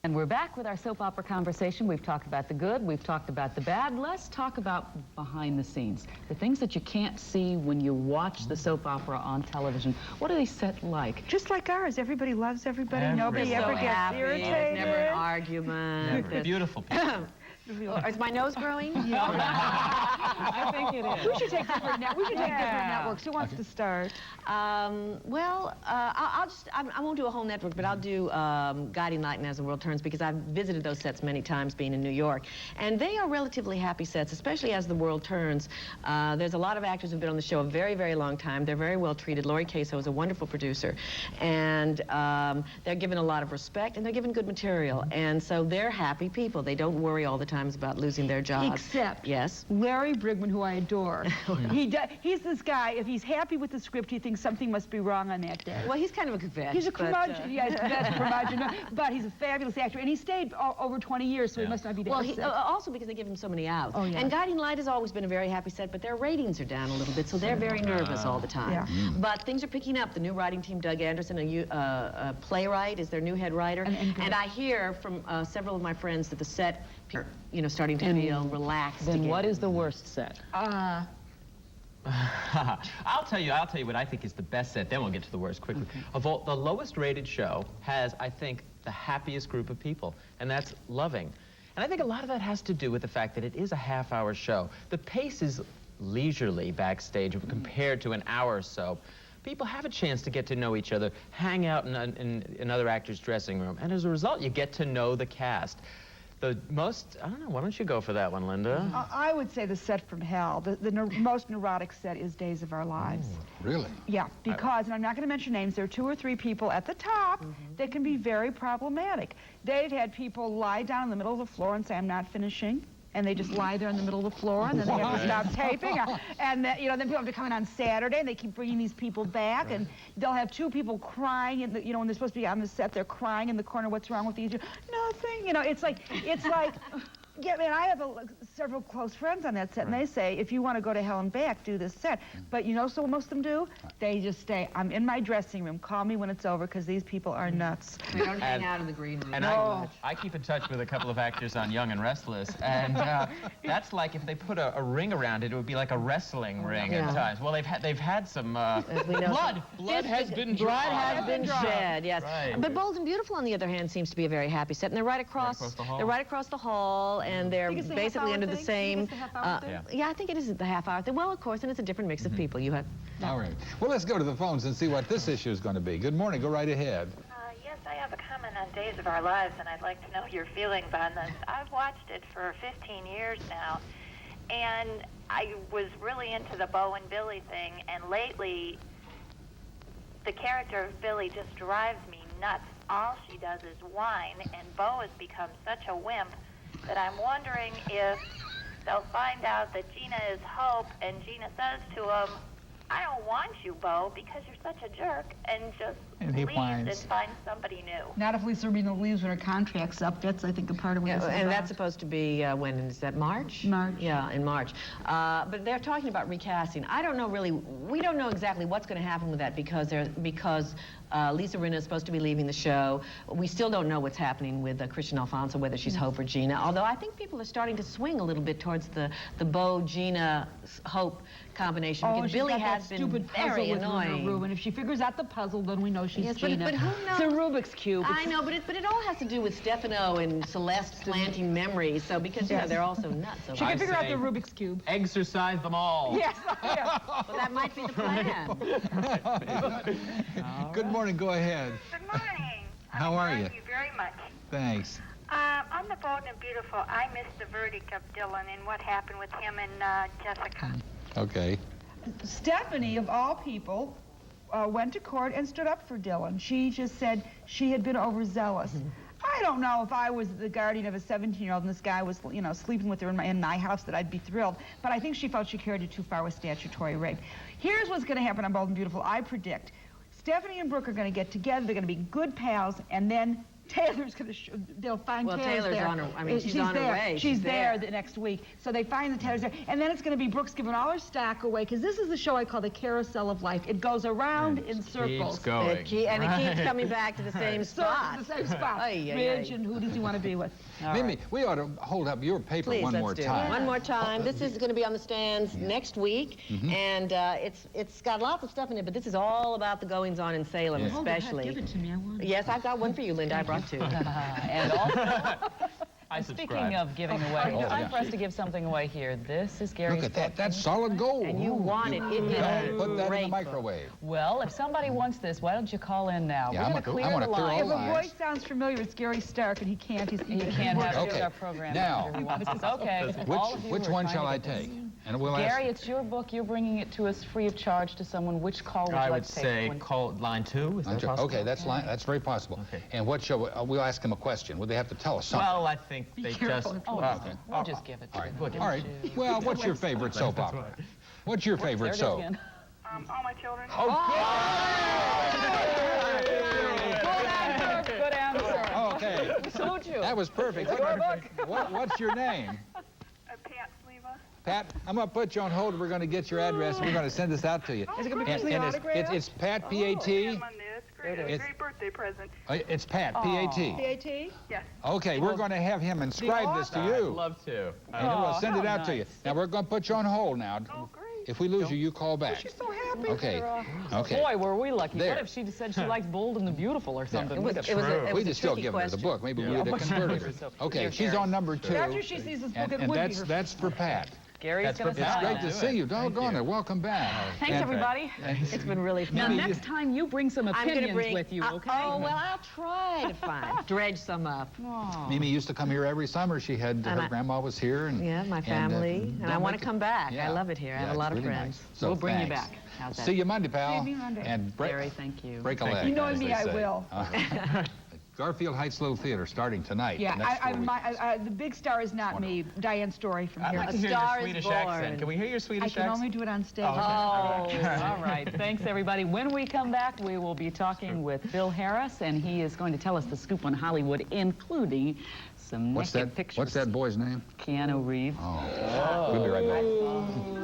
And we're back with our soap opera conversation. We've talked about the good, we've talked about the bad. Let's talk about behind the scenes. The things that you can't see when you watch the soap opera on television. What are they set like? Just like ours. Everybody loves everybody. Nobody ever gets happy. irritated. There's never an argument. Never. Beautiful people. Is my nose growing? Yeah. I think it is. We should take different different networks. Who wants to start? I won't do a whole network, but I'll do Guiding Light and As the World Turns, because I've visited those sets many times being in New York. And they are relatively happy sets, especially As the World Turns. There's a lot of actors who've been on the show a very, very long time. They're very well treated. Laurie Queso is a wonderful producer. And they're given a lot of respect, and they're given good material. And so they're happy people. They don't worry all the time about losing their jobs. Except yes, Larry Brigman, who I adore. He's this guy, if he's happy with the script, he thinks something must be wrong on that day. Well, he's kind of a curmudgeon. He's a curmudgeon. Yeah, he's a curmudgeon. But he's a fabulous actor. And he stayed over 20 years, so he must not be that upset. Also because they give him so many outs. Oh, yeah. And Guiding Light has always been a very happy set, but their ratings are down a little bit, so they're very nervous all the time. Yeah. But things are picking up. The new writing team, Doug Anderson, a playwright, is their new head writer. And I hear from several of my friends that the set, starting to feel relaxed Then again. what is the worst set? I'll tell you what I think is the best set, then we'll get to the worst quickly. Okay. Of all, the lowest rated show has, I think, the happiest group of people, and that's Loving. And I think a lot of that has to do with the fact that it is a half-hour show. The pace is leisurely backstage compared to an hour or so. People have a chance to get to know each other, hang out in another actor's dressing room, and as a result, you get to know the cast. The most, I don't know, why don't you go for that one, Lynda? I would say the set from hell. The most neurotic set is Days of Our Lives. Oh, really? Yeah, because, and I'm not going to mention names, there are 2 or 3 people at the top that can be very problematic. They've had people lie down in the middle of the floor and say, I'm not finishing. And they just lie there in the middle of the floor, and then they have to stop taping. And then, then people have to come in on Saturday, and they keep bringing these people back, and they'll have 2 people crying, and when they're supposed to be on the set, they're crying in the corner. What's wrong with these? Nothing. It's like. Yeah, I mean, I have several close friends on that set, and they say, if you want to go to hell and back, do this set. But so most of them do? They just stay, I'm in my dressing room, call me when it's over, because these people are nuts. We don't hang out in the green room. And I keep in touch with a couple of actors on Young and Restless, and that's like if they put a ring around it, it would be like a wrestling ring at times. Well, they've had some blood. Blood has been shed, yes. Right. But Bold and Beautiful, on the other hand, seems to be a very happy set, and they're right across the hall. They're right across the hall, and they're basically under the same. Yeah, I think it is the half-hour thing. Well, of course, and it's a different mix of people. You have. All right. Well, let's go to the phones and see what this issue is going to be. Good morning. Go right ahead. Yes, I have a comment on Days of Our Lives, and I'd like to know your feelings on this. I've watched it for 15 years now, and I was really into the Bo and Billy thing, and lately, the character of Billy just drives me nuts. All she does is whine, and Bo has become such a wimp that I'm wondering if they'll find out that Gina is Hope, and Gina says to him, I don't want you, Bo, because you're such a jerk, and just leaves and finds somebody new. Not if Lisa Reno leaves when her contract's up. That's, I think, a part of what and that's supposed to be, when is that, March? March. Yeah, in March. But they're talking about recasting. I don't know really, we don't know exactly what's going to happen with that because Lisa Rinna is supposed to be leaving the show. We still don't know what's happening with Christian Alfonso, whether she's Hope or Gina, although I think people are starting to swing a little bit towards the Bo, Gina, Hope combination, because Billy has been very annoying. And if she figures out the puzzle, then we know she's Gina. But who knows? It's a Rubik's Cube. I know, but it all has to do with Stefano and Celeste planting memories, so because, they're also nuts. She can figure out the Rubik's Cube. Exercise them all. Yes. Well, that might be the plan. Good morning. Go ahead. Good morning. How are you? Thank you very much. Thanks. On The Bold and Beautiful, I missed the verdict of Dylan and what happened with him and Jessica. Okay. Stephanie, of all people, went to court and stood up for Dylan. She just said she had been overzealous. I don't know if I was the guardian of a 17-year-old and this guy was, sleeping with her in my house, that I'd be thrilled. But I think she felt she carried it too far with statutory rape. Here's what's going to happen on Bold and Beautiful. I predict Stephanie and Brooke are going to get together. They're going to be good pals, and then Taylor's going to they'll find Well, Taylor's Taylor's there. on her- I mean, she's on her there. way. She's She's there there. the next week. So they find the Taylor's there. And then it's going to be Brooks giving all her stack away, because this is the show I call the Carousel of Life. It goes around in circles. Keeps going. It keeps coming back to the same spot. The same spot. Ay, ay, Ridge, ay. and who does he want to be with? Mimi, we ought to hold up your paper Please, one let's more do time. it. One more time. This is going to be on the stands next week, and it's got lots of stuff in it, but this is all about the goings-on in Salem, Yeah. especially. Give it to me. I want it. Yes, I've got one for you, Lynda. I brought two. And also, I speaking subscribe. of giving away, Oh, it's time yeah. for us to give something away here. This is Gary's Look at that. book. That's solid gold. And you want it. It is Yeah, put that in the great. microwave. Well, if somebody wants this, why don't you call in now? Yeah, We're I'm going to gonna- clear I wanna the clear all line. If a lines. voice sounds familiar, it's Gary Stark, and he can't. He can't have Okay. our program. Now, He wants this. Okay. all of you Which who are one trying shall to I get this. take? And we'll Gary, ask. it's your book. You're bringing it to us free of charge to someone. Which call would you I like would to take? say One- call line 2. Is that possible? Okay, that's very possible. Okay. And what shall we'll ask him a question. Will they have to tell us something? Well, I think they careful. just... Oh, Okay. we'll just give it to All right. him. All right. Well, what's your favorite soap opera? What's your There favorite it is soap? again. All my children. Good answer. Okay. We salute you. That was perfect. What's your name? Pat Sleva. Pat, I'm going to put you on hold. We're going to get your address, and we're going to send this out to you. Is it gonna be And- personally and autographed? it's Pat, P-A-T. Yeah, Monday. That's great. It's- Great birthday present. It's Pat, P-A-T. PAT? Yes. Okay, we're going to have him inscribe this to I'd you. love to. And then we'll send it how out to you. nice. Now, we're going to put you on hold now. Oh, great. If we lose you, you call back. She's so happy. Okay. Okay. Boy, were we lucky. There. What if she said she liked Bold and the Beautiful or something? It was We'd have- a We'd have still tricky given her the question. book. Maybe we would have converted her. So, Okay, dear she's Gary. on number 2. After she sees this book, And, it and would that's, be her. that's for Pat. Gary's That's going to perfect. It's sign great it. to do see it. you. Doggone it. Welcome back. Thanks, everybody. It's been really fun. Now, next time you bring some I'm going to opinions bring with you, okay? Oh, well, I'll try to dredge some up. Mimi used to come here every summer. She had, And her I- grandma was here. And, Yeah, my family. And I don't want make to come back. Yeah. I love it here. I have Yeah, a lot it's of really friends. nice. So We'll bring you thanks. back. How's that? See you Monday, pal. See you Monday. And break, Gary, thank you. break a Thank leg. you. You know as me, they I say. will. Garfield Heights Little Theater starting tonight. Yeah, the next 4 weeks. the big star is not me. Diane Story from I'd here. like to A hear your Star is Swedish Born. accent. Can we hear your I Swedish can accent? only do it on stage. Oh, all right. Thanks, everybody. When we come back, we will be talking with Bill Harris, and he is going to tell us the scoop on Hollywood, including some What's naked that? pictures. What's that boy's name? Keanu Reeves. Oh. We'll be right back.